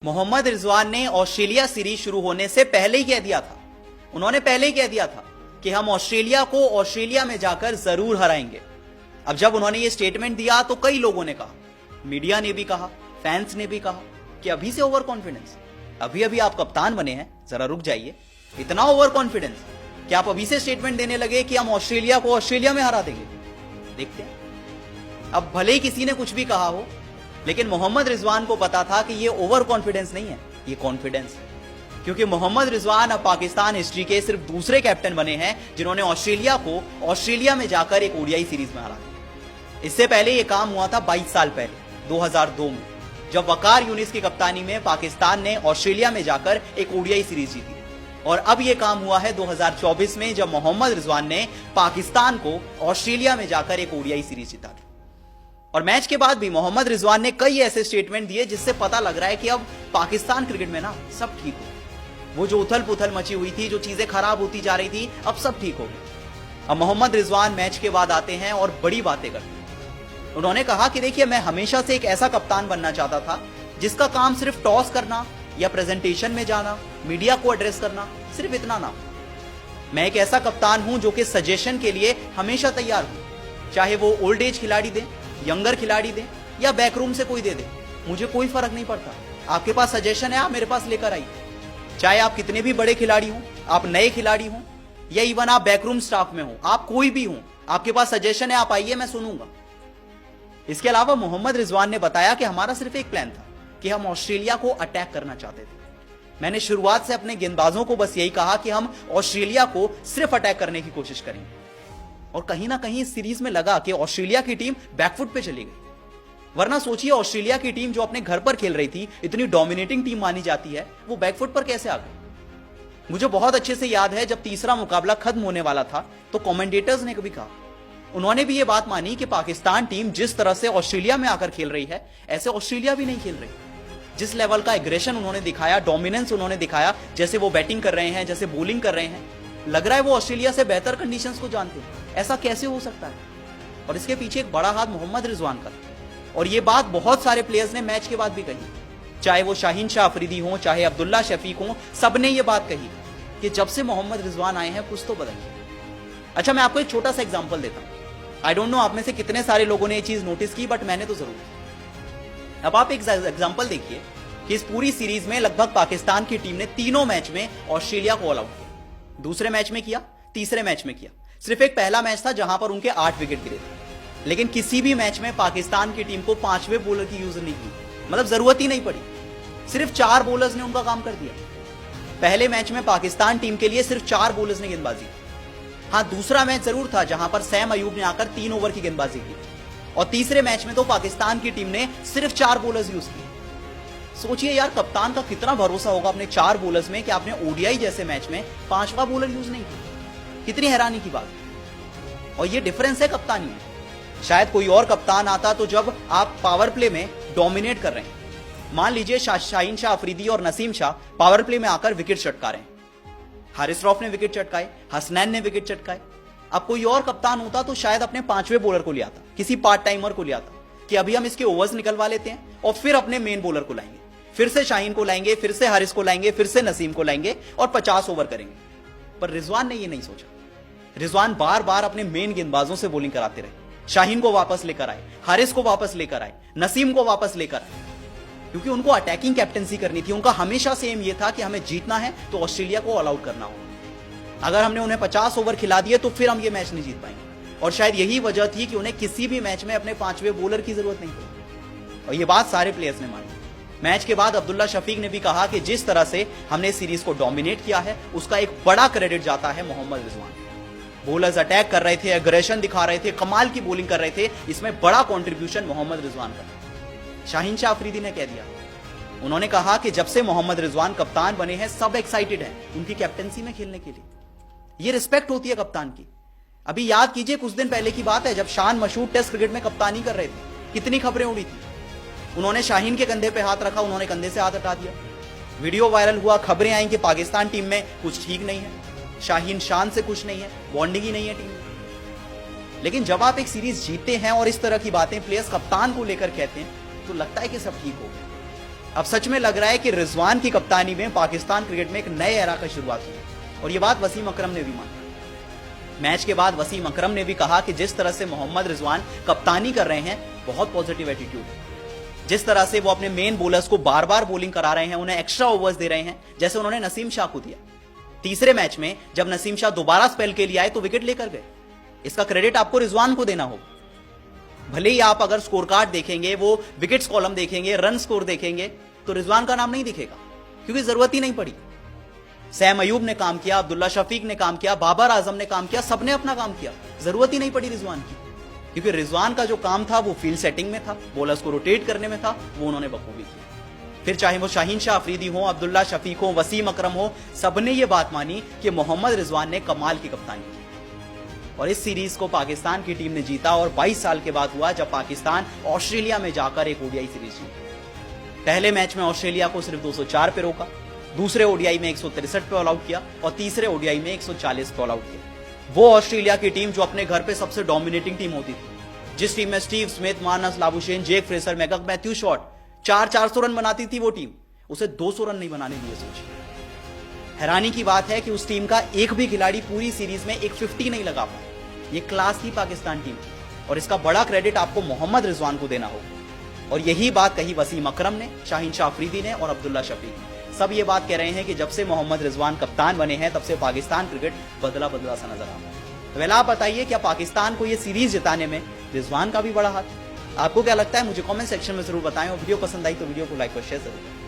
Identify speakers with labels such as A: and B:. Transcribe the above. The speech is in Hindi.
A: मोहम्मद रिजवान ने ऑस्ट्रेलिया सीरीज शुरू होने से पहले ही कह दिया था, उन्होंने पहले ही कह दिया था कि हम ऑस्ट्रेलिया को ऑस्ट्रेलिया में जाकर जरूर हराएंगे। अब जब उन्होंने ये स्टेटमेंट दिया तो कई लोगों ने कहा, मीडिया ने भी कहा, फैंस ने भी कहा कि अभी से ओवर कॉन्फिडेंस, अभी अभी आप कप्तान बने हैं, जरा रुक जाइए। इतना ओवर कॉन्फिडेंस कि आप अभी से स्टेटमेंट देने लगे कि हम ऑस्ट्रेलिया को ऑस्ट्रेलिया में हरा देंगे। देखते हैं। अब भले ही किसी ने कुछ भी कहा हो, लेकिन मोहम्मद रिजवान को पता था कि ये ओवर कॉन्फिडेंस नहीं है, ये कॉन्फिडेंस है। क्योंकि मोहम्मद रिजवान अब पाकिस्तान हिस्ट्री के सिर्फ दूसरे कैप्टन बने हैं जिन्होंने ऑस्ट्रेलिया को ऑस्ट्रेलिया में जाकर एक ओडीआई सीरीज में हरा दिया। इससे पहले यह काम हुआ था 22 साल पहले 2002 में, जब वकार यूनिस की कप्तानी में पाकिस्तान ने ऑस्ट्रेलिया में जाकर एक ओडीआई सीरीज जीती। और अब यह काम हुआ है 2024 में, जब मोहम्मद रिजवान ने पाकिस्तान को ऑस्ट्रेलिया में जाकर एक ओडीआई सीरीज जिता दी। और मैच के बाद भी मोहम्मद रिजवान ने कई ऐसे स्टेटमेंट दिए जिससे पता लग रहा है कि अब पाकिस्तान क्रिकेट में ना सब ठीक हो। वो जो उथल पुथल मची हुई थी, जो चीजें खराब होती जा रही थी, अब सब ठीक हो गई। अब मोहम्मद रिजवान मैच के बाद आते हैं और बड़ी बातें करते हैं। उन्होंने कहा कि देखिए, मैं हमेशा से एक ऐसा कप्तान बनना चाहता था जिसका काम सिर्फ टॉस करना या प्रेजेंटेशन में जाना, मीडिया को एड्रेस करना, सिर्फ इतना ना। मैं एक ऐसा कप्तान हूं जो कि सजेशन के लिए हमेशा तैयार हूं, चाहे वो ओल्ड एज खिलाड़ी दे, यंगर खिलाड़ी दे या बैकरूम से कोई दे दे, मुझे कोई फर्क नहीं पड़ता। आपके पास सजेशन है, आप मेरे पास लेकर आइए। चाहे आप कितने भी बड़े खिलाड़ी हो, आप नए खिलाड़ी हो या इवन आप बैकरूम स्टाफ में हो, आप कोई भी हो, आपके पास सजेशन है, आप आइए, मैं सुनूंगा। इसके अलावा मोहम्मद रिजवान ने बताया कि हमारा सिर्फ एक प्लान था कि हम ऑस्ट्रेलिया को अटैक करना चाहते थे। मैंने शुरुआत से अपने गेंदबाजों को बस यही कहा कि हम ऑस्ट्रेलिया को सिर्फ अटैक करने की कोशिश करेंगे। और कहीं ना कहीं इस सीरीज में लगा कि ऑस्ट्रेलिया की टीम बैकफुट पे चली गई। वरना सोचिए, ऑस्ट्रेलिया की टीम जो अपने घर पर खेल रही थी, इतनी डोमिनेटिंग टीम मानी जाती है, वो बैकफुट पर कैसे आ गई। मुझे बहुत अच्छे से याद है, जब तीसरा मुकाबला खत्म होने वाला था तो कमेंटेटर्स ने कभी कहा, उन्होंने भी ये बात मानी कि पाकिस्तान टीम जिस तरह से ऑस्ट्रेलिया में आकर खेल रही है, ऐसे ऑस्ट्रेलिया भी नहीं खेल रही। जिस लेवल का एग्रेशन उन्होंने दिखाया, डोमिनेंस उन्होंने दिखाया, जैसे वो बैटिंग कर रहे हैं, जैसे बॉलिंग कर रहे हैं, लग रहा है वो ऑस्ट्रेलिया से बेहतर कंडीशंस को जानते हैं। ऐसा कैसे हो सकता है? और इसके पीछे एक बड़ा हाथ मोहम्मद रिजवान का। और ये बात बहुत सारे प्लेयर्स ने मैच के बाद भी कही, चाहे वो शाहीन शाह अफरीदी हो, चाहे अब्दुल्ला शफीक हो, सबने ये बात कही कि जब से मोहम्मद रिजवान आए हैं कुछ तो बदल गया। अच्छा, मैं आपको एक छोटा सा एग्जांपल देता हूं। आई डोंट नो आप में से कितने सारे लोगों ने ये चीज नोटिस की, बट मैंने तो जरूर। अब आप एक एग्जांपल देखिए कि इस पूरी सीरीज में लगभग पाकिस्तान की टीम ने तीनों मैच में ऑस्ट्रेलिया को ऑल आउट किया। दूसरे मैच में किया, तीसरे मैच में किया। सिर्फ एक पहला मैच था जहां पर उनके 8 विकेट गिरे थे, लेकिन किसी भी मैच में पाकिस्तान की टीम को 5वें बॉलर की यूज नहीं की, मतलब जरूरत ही नहीं पड़ी। सिर्फ 4 बॉलर्स ने उनका काम कर दिया। पहले मैच में पाकिस्तान टीम के लिए सिर्फ 4 बॉलर्स ने गेंदबाजी की। हाँ, दूसरा मैच जरूर था जहां पर सैम अयूब ने आकर 3 ओवर की गेंदबाजी की, और तीसरे मैच में तो पाकिस्तान की टीम ने सिर्फ 4 बॉलर्स यूज किए। सोचिए यार, कप्तान का कितना भरोसा होगा अपने 4 बॉलर्स में कि आपने ओडीआई जैसे मैच में 5वां बॉलर यूज नहीं किया। कितनी हैरानी की बात। और ये डिफरेंस है कप्तानी में। शायद कोई और कप्तान आता तो जब आप पावर प्ले में डोमिनेट कर रहे हैं, मान लीजिए शाहीन शाह अफरीदी और नसीम शाह पावर प्ले में आकर विकेट चटका रहे हैं, हारिस रऊफ ने विकेट चटकाए, हसनैन ने विकेट चटकाए। अब कोई और कप्तान होता तो शायद अपने 5वें बॉलर को ले आता, किसी पार्ट टाइमर को ले आता कि अभी हम इसके ओवर्स निकलवा लेते हैं और फिर अपने मेन बॉलर को लाएंगे, फिर से शाहीन को लाएंगे, फिर से हारिस को लाएंगे, फिर से नसीम को लाएंगे और 50 ओवर करेंगे। पर रिजवान ने ये नहीं सोचा। रिजवान बार बार अपने मेन गेंदबाजों से बॉलिंग कराते रहे। शाहीन को वापस लेकर आए, हारिस को वापस लेकर आए, नसीम को वापस लेकर आए, क्योंकि उनको अटैकिंग कैप्टनसी करनी थी। उनका हमेशा से एम ये था कि हमें जीतना है तो ऑस्ट्रेलिया को ऑल आउट करना होगा। अगर हमने उन्हें 50 ओवर खिला दिए तो फिर हम ये मैच नहीं जीत पाएंगे। और शायद यही वजह थी कि उन्हें किसी भी मैच में अपने 5वें बॉलर की जरूरत नहीं पड़ी। और ये बात सारे प्लेयर्स ने मानी। मैच के बाद अब्दुल्ला शफीक ने भी कहा कि जिस तरह से हमने सीरीज को डोमिनेट किया है, उसका एक बड़ा क्रेडिट जाता है मोहम्मद रिजवान। बॉलर्स अटैक कर रहे थे, एग्रेशन दिखा रहे थे, कमाल की बॉलिंग कर रहे थे, इसमें बड़ा कंट्रीब्यूशन मोहम्मद रिजवान का। शाहीन शाह अफरीदी ने कह दिया, उन्होंने कहा कि जब से मोहम्मद रिजवान कप्तान बने हैं, सब एक्साइटेड हैं उनकी कैप्टनसी में खेलने के लिए। ये रिस्पेक्ट होती है कप्तान की। अभी याद कीजिए, कुछ दिन पहले की बात है जब शान मशहूर टेस्ट क्रिकेट में कप्तानी कर रहे थे, कितनी खबरें उड़ी थी। उन्होंने शाहीन के कंधे पे हाथ रखा, उन्होंने कंधे से हाथ हटा दिया, वीडियो वायरल हुआ, खबरें आई कि पाकिस्तान टीम में कुछ ठीक नहीं है, शाहीन शान से कुछ नहीं है, बॉन्डिंग ही नहीं है टीम में। लेकिन जब आप एक सीरीज जीतते हैं और इस तरह की बातें प्लेयर्स कप्तान को लेकर कहते हैं, तो लगता है कि सब ठीक हो गया। अब सच में लग रहा है कि रिजवान की कप्तानी में पाकिस्तान क्रिकेट में एक नए एरा का शुरुआत हुई, और यह बात वसीम अकरम ने भी मानी। मैच के बाद वसीम अकरम ने भी कहा कि जिस तरह से मोहम्मद रिजवान कप्तानी कर रहे हैं, बहुत पॉजिटिव एटीट्यूड है। जिस तरह से वो अपने मेन बॉलर्स को बार बार बॉलिंग करा रहे हैं, उन्हें एक्स्ट्रा ओवर्स दे रहे हैं, जैसे उन्होंने नसीम शाह को दिया। तीसरे मैच में जब नसीम शाह दोबारा स्पेल के लिए आए तो विकेट लेकर गए। इसका क्रेडिट आपको रिजवान को देना होगा। भले ही आप अगर स्कोर कार्ड देखेंगे, वो विकेट्स कॉलम देखेंगे, रन स्कोर देखेंगे, तो रिजवान का नाम नहीं दिखेगा, क्योंकि जरूरत ही नहीं पड़ी। सैम अयूब ने काम किया, अब्दुल्ला शफीक ने काम किया, बाबर आजम ने काम किया, सबने अपना काम किया, जरूरत ही नहीं पड़ी रिजवान की। क्योंकि रिजवान का जो काम था वो फील्ड सेटिंग में था, बॉलर्स को रोटेट करने में था, वो उन्होंने बखूबी किया। फिर चाहे वो शाहीन शाह अफरीदी हो, अब्दुल्ला शफीक हो, वसीम अकरम हो, सबने ये बात मानी कि मोहम्मद रिजवान ने कमाल की कप्तानी की। और इस सीरीज को पाकिस्तान की टीम ने जीता, और 22 साल के बाद हुआ जब पाकिस्तान ऑस्ट्रेलिया में जाकर एक ओडीआई सीरीज जीती। पहले मैच में ऑस्ट्रेलिया को सिर्फ 204 पे रोका, दूसरे ओडीआई में 163 पे ऑल आउट किया, और तीसरे ओडीआई में 140 पे ऑल आउट किया। वो ऑस्ट्रेलिया की टीम जो अपने घर पे सबसे डोमिनेटिंग टीम होती थी, जिस टीम में Steve Smith, Marnus Labuschagne, Jake Fraser, McGurk Matthew Short 400 run बनाती थी, वो टीम उसे 200 रन नहीं बनाने दिए। सोचिए, हैरानी की बात है कि उस टीम का एक भी खिलाड़ी पूरी सीरीज में एक 50 नहीं लगा पाया। ये क्लास थी पाकिस्तान टीम, और इसका बड़ा क्रेडिट आपको मोहम्मद रिजवान को देना होगा। और यही बात कही वसीम अकरम ने, शाहीन शाह अफरीदी ने और अब्दुल्ला शफीक ने। सब ये बात कह रहे हैं कि जब से मोहम्मद रिजवान कप्तान बने हैं, तब से पाकिस्तान क्रिकेट बदला बदला सा नजर आ रहा है। तो वेल, आप बताइए, क्या पाकिस्तान को ये सीरीज जिताने में रिजवान का भी बड़ा हाथ? आपको क्या लगता है? मुझे कमेंट सेक्शन में जरूर बताएं, और वीडियो पसंद आई तो वीडियो को लाइक और शेयर जरूर करें।